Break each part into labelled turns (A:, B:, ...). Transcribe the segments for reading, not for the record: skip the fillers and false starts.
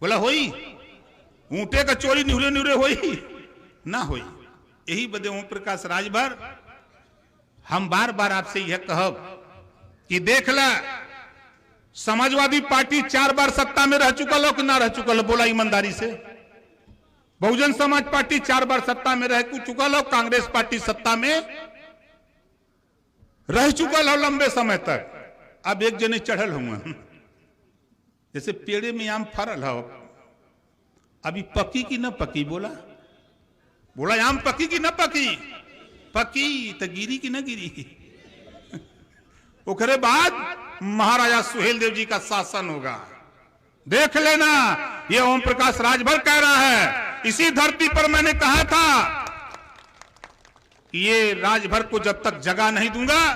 A: बोला होई ऊंटे का चोरी निहुरे निहुरे होई ना होई। यही बदे ओम प्रकाश राजभर हम बार बार आपसे यह कहब कि देख ला, समाजवादी पार्टी 4 बार सत्ता में रह चुका लो कि ना रह चुका लो, बोला ईमानदारी से। बहुजन समाज पार्टी 4 बार सत्ता में रह चुका लो, कांग्रेस पार्टी सत्ता में रह चुका लो लंबे समय तक। अब एक जने चढ़ल हुआ, जैसे पेड़े में आम फरल हो, अभी पकी कि न पकी, बोला आम पकी कि न पकी, पकी तो गिरी कि न गिरी। ओकरे बाद महाराजा सुहेल देव जी का शासन होगा, देख लेना। ये ओम प्रकाश राजभर कह रहा है। इसी धरती पर मैंने कहा था कि ये राजभर को जब तक जगह नहीं दूंगा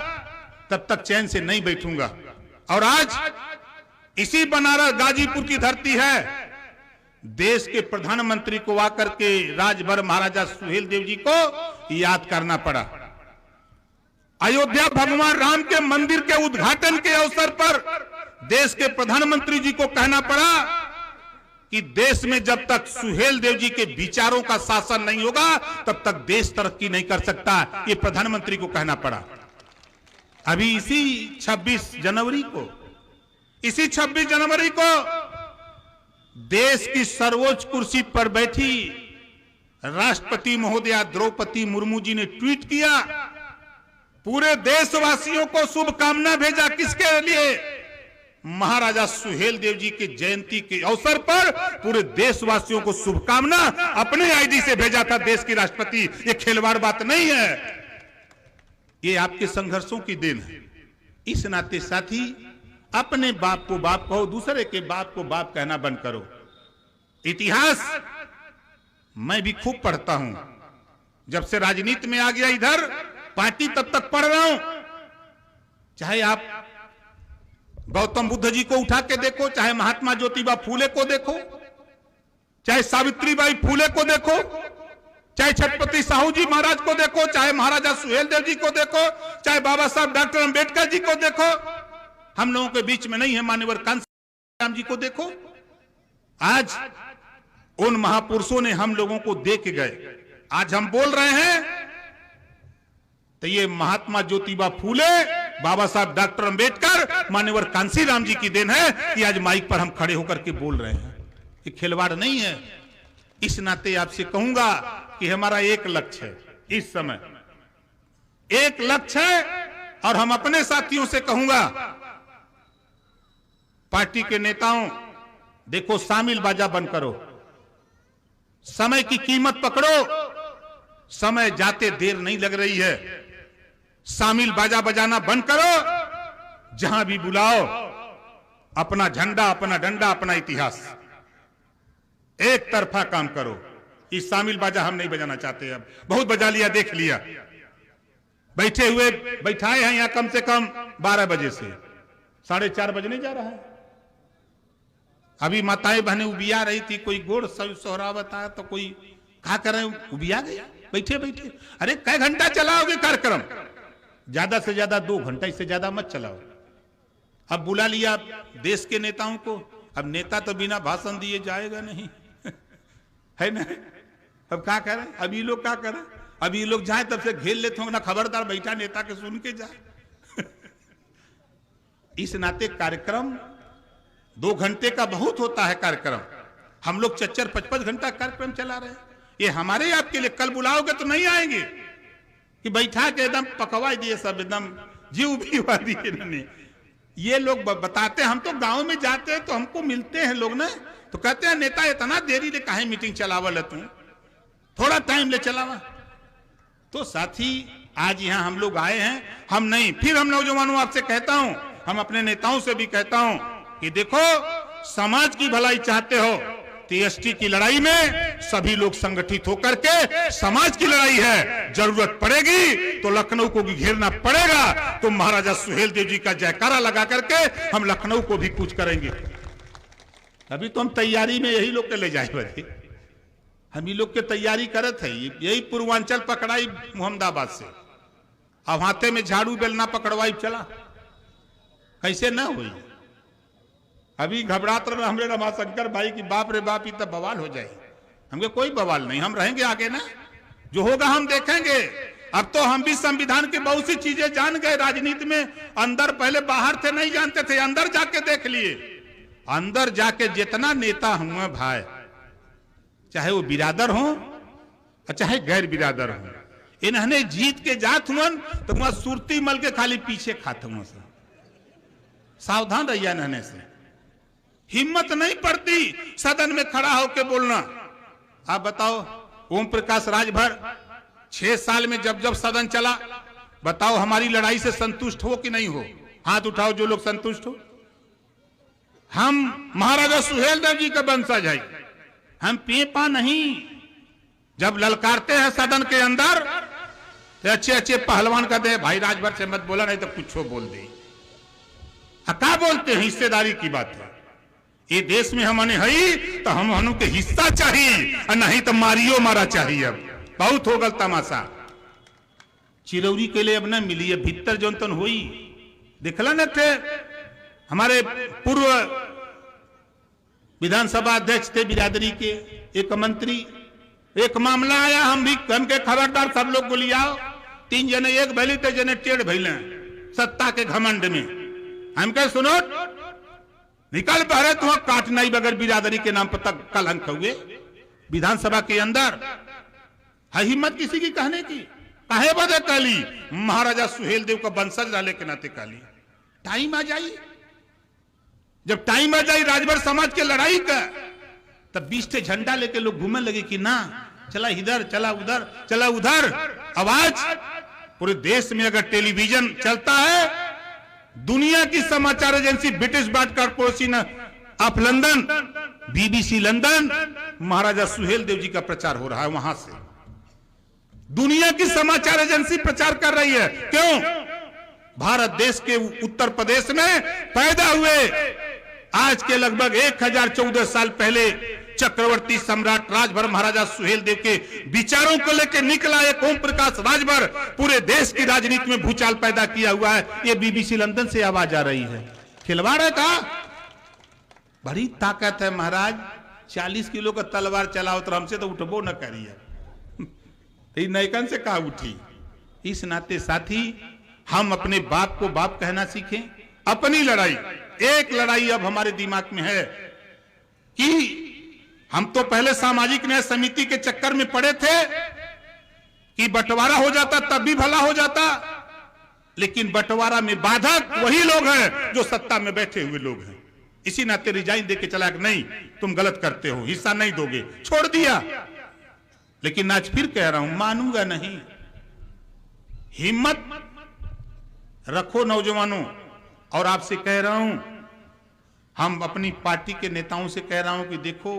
A: तब तक चैन से नहीं बैठूंगा। और आज इसी बनारस गाजीपुर की धरती है, देश के प्रधानमंत्री को आकर के राजभर महाराजा सुहेल देव जी को याद करना पड़ा। अयोध्या भगवान राम के मंदिर के उद्घाटन के अवसर पर देश के प्रधानमंत्री जी को कहना पड़ा कि देश में जब तक सुहेल देव जी के विचारों का शासन नहीं होगा तब तक देश तरक्की नहीं कर सकता। ये प्रधानमंत्री को कहना पड़ा। अभी इसी 26 जनवरी को देश की सर्वोच्च कुर्सी पर बैठी राष्ट्रपति महोदया द्रौपदी मुर्मू जी ने ट्वीट किया, पूरे देशवासियों को शुभकामना भेजा। किसके लिए? महाराजा सुहेल देव जी की जयंती के अवसर पर पूरे देशवासियों को शुभकामना अपने आईडी से भेजा था देश की राष्ट्रपति। ये खिलवाड़ बात नहीं है, ये आपके संघर्षों की देन है। इस नाते साथी, अपने बाप को बाप कहो, दूसरे के बाप को बाप कहना बंद करो। इतिहास मैं भी खूब पढ़ता हूं, जब से राजनीति में आ गया इधर, पार्टी तब तक पढ़ रहा हूं। चाहे आप गौतम बुद्ध जी को उठा के देखो, चाहे महात्मा ज्योतिबा फूले को देखो, चाहे सावित्रीबाई फूले को देखो, चाहे छत्रपति साहू जी महाराज को देखो, चाहे महाराजा सुहेल देव जी को देखो, चाहे बाबा साहब डॉक्टर अंबेडकर जी को देखो, हम लोगों के बीच में नहीं है मान्यवर कांसी राम जी को देखो। आज उन महापुरुषों ने हम लोगों को दे के गए। आज हम बोल रहे हैं तो ये महात्मा ज्योतिबा फूले, बाबा साहब डॉक्टर अंबेडकर, मान्यवर कांसी राम जी की देन है कि आज माइक पर हम खड़े होकर के बोल रहे हैं। ये खिलवाड़ नहीं है। इस नाते आपसे कहूंगा कि हमारा एक लक्ष्य है, इस समय एक लक्ष्य है। और हम अपने साथियों से कहूंगा, पार्टी के नेताओं, देखो शामिल बाजा बंद करो, समय की कीमत पकड़ो। समय जाते देर नहीं लग रही है। शामिल बाजा बजाना बंद करो। जहां भी बुलाओ, अपना झंडा, अपना डंडा, अपना इतिहास, एक तरफा काम करो। इस शामिल बाजा हम नहीं बजाना चाहते। अब बहुत बजा लिया, देख लिया। बैठे हुए बैठाए हैं यहां कम से कम 12 बजे से 4:30 बजने जा रहा है। अभी माताएं बहनें उबिया रही थी, कोई गोड़ सोहरावत आया तो कोई कहा कर रहे, उबिया गया बैठे बैठे। अरे कई घंटा चलाओगे कार्यक्रम? ज्यादा से ज्यादा 2 घंटा, इससे ज्यादा मत चलाओ। अब बुला लिया देश के नेताओं को। अब नेता तो बिना भाषण दिए जाएगा नहीं है ना। अब क्या करें? अब ये लोग क्या करें? अब ये लोग जाए तब से घेर लेते होंगे ना, खबरदार बैठा नेता के सुन के जाए। इस नाते कार्यक्रम 2 घंटे का बहुत होता है कार्यक्रम। हम लोग 4-5 घंटा कार्यक्रम चला रहे हैं। ये हमारे आपके लिए, कल बुलाओगे तो नहीं आएंगे कि बैठा के एकदम पकवा दिए, सब एकदम जीव भी हुआ दिए इन्होंने। ये लोग बताते हैं, हम तो गांव में जाते हैं तो हमको मिलते हैं लोग ना, तो कहते हैं नेता इतना देरी ले काहे मीटिंग चलावल तू, थोड़ा टाइम ले चलावा। तो साथी, आज यहाँ हम लोग आए हैं, हम नहीं। फिर हम नौजवानों आपसे कहता हूं, हम अपने नेताओं से भी कहता हूं कि देखो, समाज की भलाई चाहते हो तो एसटी की लड़ाई में सभी लोग संगठित होकर के, समाज की लड़ाई है, जरूरत पड़ेगी तो लखनऊ को भी घेरना पड़ेगा। तो महाराजा सुहेल देव जी का जयकारा लगा करके हम लखनऊ को भी कूच करेंगे। अभी तो हम तैयारी में यही लोग के ले जाए बजे, हम ही लोग के तैयारी करत है। यही पूर्वांचल पकड़ाई मोहम्मदाबाद से, अब हाथे में झाड़ू बेलना पकड़वाई चला, कैसे ना हुई। अभी घबरात रहे हमरे रमाशंकर भाई की बाप रे बाप, तब बवाल हो जाए। हमके कोई बवाल नहीं, हम रहेंगे आगे ना, जो होगा हम देखेंगे। अब तो हम भी संविधान की बहुत सी चीजें जान गए। राजनीति में अंदर पहले बाहर थे, नहीं जानते थे, अंदर जाके देख लिए। अंदर जाके जितना नेता हुए भाई, चाहे वो बिरादर हो चाहे गैर बिरादर हो, इन्होंने जीत के जात हुआ तो वहां सुरती मल के खाली पीछे खाते हुआ से। सावधान रहिए इन्होंने से, हिम्मत नहीं पड़ती सदन में खड़ा होकर बोलना। आप बताओ, ओम प्रकाश राजभर 6 साल में जब जब सदन चला, बताओ हमारी लड़ाई से संतुष्ट हो कि नहीं हो? हाथ उठाओ जो लोग संतुष्ट हो। हम महाराजा सुहेलदेव जी का वंशज है, हम पेपा नहीं। जब ललकारते हैं सदन के अंदर तो अच्छे अच्छे पहलवान कहते हैं भाई राजभर से मत बोला, नहीं तो कुछ बोल दे। क्या बोलते हैं? हिस्सेदारी की बात है। ये देश में हमने है तो हम के हिस्सा चाहिए, और नहीं तो मारियो मारा चाहिए। अब बहुत हो गल तमाशा। चिरौरी के लिए अब न मिली है, भीतर जो तन हुई दिखला न थे। हमारे पूर्व विधानसभा अध्यक्ष थे बिरादरी के, एक मंत्री, एक मामला आया, हम के खबरदार सब लोग को लिया। 3 जने एक भैली थे, जने टेढ़ भैले सत्ता के घमंड में। हम कह सुनो, निकल पहरे तुम काट नहीं बगैर बिरादरी के नाम पर तक कलंक हुए विधानसभा के अंदर। है हिम्मत किसी की कहने की? काहे बदे काली? महाराजा सुहेलदेव का वंशज रहने के नाते काली। टाइम आ जाई, जब टाइम आ जाई राजभर समाज के लड़ाई का, तब 20 ठे झंडा लेके लोग घूमने लगे कि ना चला इधर, चला उधर, चला उधर। आवाज पूरे देश में अगर टेलीविजन चलता है, दुनिया की समाचार agency British Broadcasting Corporation of London, BBC London, Maharaja Suheldev ji का प्रचार हो रहा है। वहां से दुनिया की समाचार एजेंसी प्रचार कर रही है। क्यों? भारत देश के उत्तर प्रदेश में पैदा हुए आज के लगभग 1014 साल पहले चक्रवर्ती सम्राट राजभर महाराजा सुहेलदेव के विचारों को लेकर निकला एक ओम प्रकाश राजभर पूरे देश की राजनीति में भूचाल पैदा किया हुआ है। ये बीबीसी लंदन से आवाज आ रही है। खिलवाड़ है का? बड़ी ताकत है महाराज। 40 किलो का तलवार चलाओ तो हमसे तो उठबो न करिए। नैकन से कहा उठी। इस नाते साथी हम अपने बाप को बाप कहना सीखें। अपनी लड़ाई, एक लड़ाई अब हमारे दिमाग में है कि हम तो पहले सामाजिक न्याय समिति के चक्कर में पड़े थे कि बंटवारा हो जाता तब भी भला हो जाता, लेकिन बंटवारा में बाधक वही लोग हैं जो सत्ता में बैठे हुए लोग हैं। इसी नाते रिजाइन देके चला कि नहीं तुम गलत करते हो, हिस्सा नहीं दोगे, छोड़ दिया। लेकिन आज फिर कह रहा हूं, मानूंगा नहीं। हिम्मत रखो नौजवानों। और आपसे कह रहा हूं, हम अपनी पार्टी के नेताओं से कह रहा हूं कि देखो,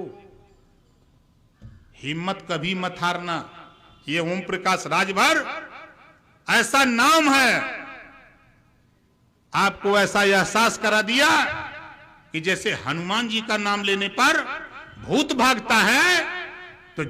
A: हिम्मत कभी मत हारना। ये ओम प्रकाश राजभर ऐसा नाम है, आपको ऐसा एहसास करा दिया कि जैसे हनुमान जी का नाम लेने पर भूत भागता है, तो